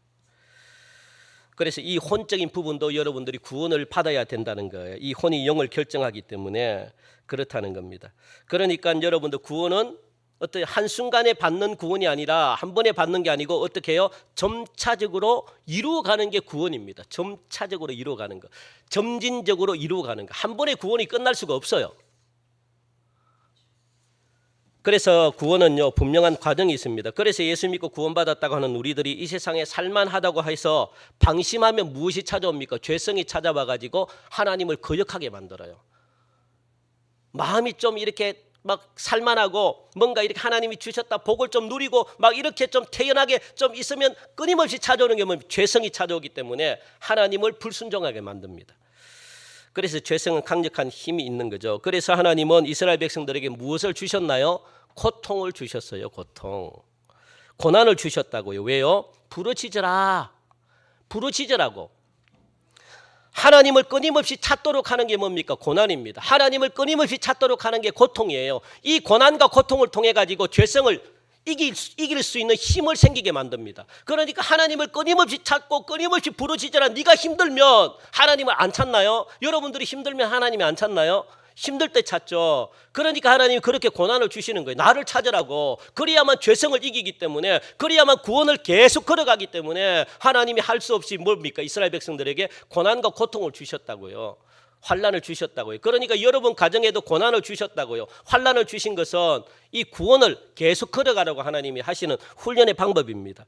그래서 이 혼적인 부분도 여러분들이 구원을 받아야 된다는 거예요. 이 혼이 영을 결정하기 때문에 그렇다는 겁니다. 그러니까 여러분들 구원은 어떤 한순간에 받는 구원이 아니라 한 번에 받는 게 아니고 어떻게 해요? 점차적으로 이루어가는 게 구원입니다. 점차적으로 이루어가는 거. 점진적으로 이루어가는 거. 한 번에 구원이 끝날 수가 없어요. 그래서 구원은요 분명한 과정이 있습니다. 그래서 예수 믿고 구원받았다고 하는 우리들이 이 세상에 살만하다고 해서 방심하면 무엇이 찾아옵니까? 죄성이 찾아와 가지고 하나님을 거역하게 만들어요. 마음이 좀 이렇게 막 살만하고 뭔가 이렇게 하나님이 주셨다 복을 좀 누리고 막 이렇게 좀 태연하게 좀 있으면 끊임없이 찾아오는 게 뭐냐면 죄성이 찾아오기 때문에 하나님을 불순종하게 만듭니다. 그래서 죄성은 강력한 힘이 있는 거죠. 그래서 하나님은 이스라엘 백성들에게 무엇을 주셨나요? 고통을 주셨어요. 고통. 고난을 주셨다고요. 왜요? 부르짖으라. 부르짖으라고. 하나님을 끊임없이 찾도록 하는 게 뭡니까? 고난입니다. 하나님을 끊임없이 찾도록 하는 게 고통이에요. 이 고난과 고통을 통해 가지고 죄성을 이길 수 있는 힘을 생기게 만듭니다. 그러니까 하나님을 끊임없이 찾고 끊임없이 부르짖으라. 네가 힘들면 하나님을 안 찾나요? 여러분들이 힘들면 하나님이 안 찾나요? 힘들 때 찾죠. 그러니까 하나님이 그렇게 고난을 주시는 거예요. 나를 찾으라고. 그래야만 죄성을 이기기 때문에, 그래야만 구원을 계속 걸어가기 때문에 하나님이 할 수 없이 뭡니까? 이스라엘 백성들에게 고난과 고통을 주셨다고요. 환난을 주셨다고요. 그러니까 여러분 가정에도 고난을 주셨다고요. 환난을 주신 것은 이 구원을 계속 걸어가라고 하나님이 하시는 훈련의 방법입니다.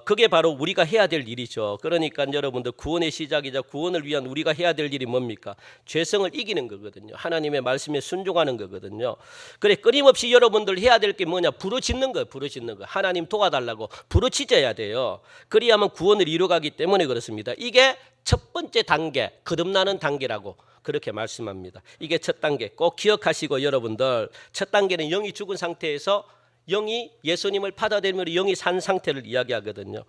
그게 바로 우리가 해야 될 일이죠. 그러니까 여러분들 구원의 시작이자 구원을 위한 우리가 해야 될 일이 뭡니까? 죄성을 이기는 거거든요. 하나님의 말씀에 순종하는 거거든요. 그래 끊임없이 여러분들 해야 될 게 뭐냐? 부르짖는 거예요. 부르짖는 거. 하나님 도와달라고 부르짖어야 돼요. 그래야만 구원을 이루어가기 때문에 그렇습니다. 이게 첫 번째 단계, 거듭나는 단계라고 그렇게 말씀합니다. 이게 첫 단계. 꼭 기억하시고 여러분들 첫 단계는 영이 죽은 상태에서 영이 예수님을 받아들이면 영이 산 상태를 이야기하거든요.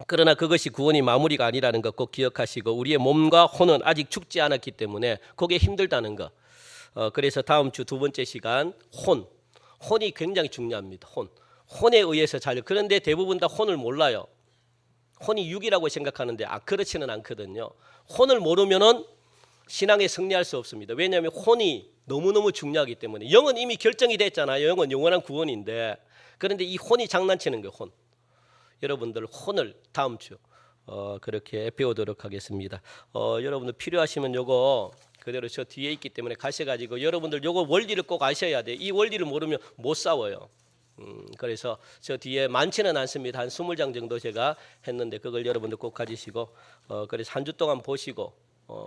그러나 그것이 구원이 마무리가 아니라는 것 꼭 기억하시고 우리의 몸과 혼은 아직 죽지 않았기 때문에 그게 힘들다는 것. 그래서 다음 주 두 번째 시간 혼이 굉장히 중요합니다. 혼에 의해서 그런데 대부분 다 혼을 몰라요. 혼이 육이라고 생각하는데 그렇지는 않거든요. 혼을 모르면은 신앙에 승리할 수 없습니다. 왜냐하면 혼이 너무너무 중요하기 때문에. 영은 이미 결정이 됐잖아요. 영은 영원한 구원인데 그런데 이 혼이 장난치는 거예요. 혼. 여러분들 혼을 다음 주 그렇게 배우도록 하겠습니다. 여러분들 필요하시면 요거 그대로 저 뒤에 있기 때문에 가셔가지고 여러분들 요거 원리를 꼭 아셔야 돼요. 이 원리를 모르면 못 싸워요. 그래서 저 뒤에 많지는 않습니다. 한 20장 정도 제가 했는데 그걸 여러분들 꼭 가지시고 그래서 한 주 동안 보시고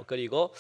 그리고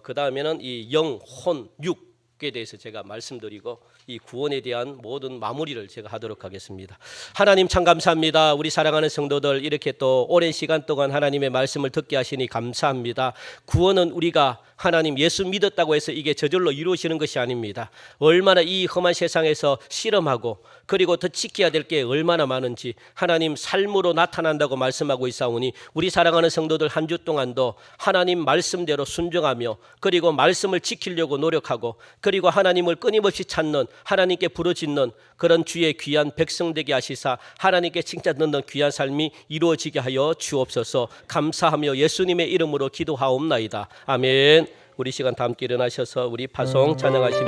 그 다음에는 이 영, 혼, 육에 대해서 제가 말씀드리고 이 구원에 대한 모든 마무리를 제가 하도록 하겠습니다. 하나님 참 감사합니다. 우리 사랑하는 성도들 이렇게 또 오랜 시간 동안 하나님의 말씀을 듣게 하시니 감사합니다. 구원은 우리가 하나님 예수 믿었다고 해서 이게 저절로 이루어지는 것이 아닙니다. 얼마나 이 험한 세상에서 실험하고 그리고 더 지켜야 될 게 얼마나 많은지 하나님 삶으로 나타난다고 말씀하고 있사오니 우리 사랑하는 성도들 한 주 동안도 하나님 말씀대로 순종하며 그리고 말씀을 지키려고 노력하고 그리고 하나님을 끊임없이 찾는 하나님께 부르짖는 그런 주의 귀한 백성 되게 하시사 하나님께 칭찬 듣는 귀한 삶이 이루어지게 하여 주옵소서. 감사하며 예수님의 이름으로 기도하옵나이다. 아멘. 우리 시간 다 함께 일어나셔서 우리 파송 찬양하시면서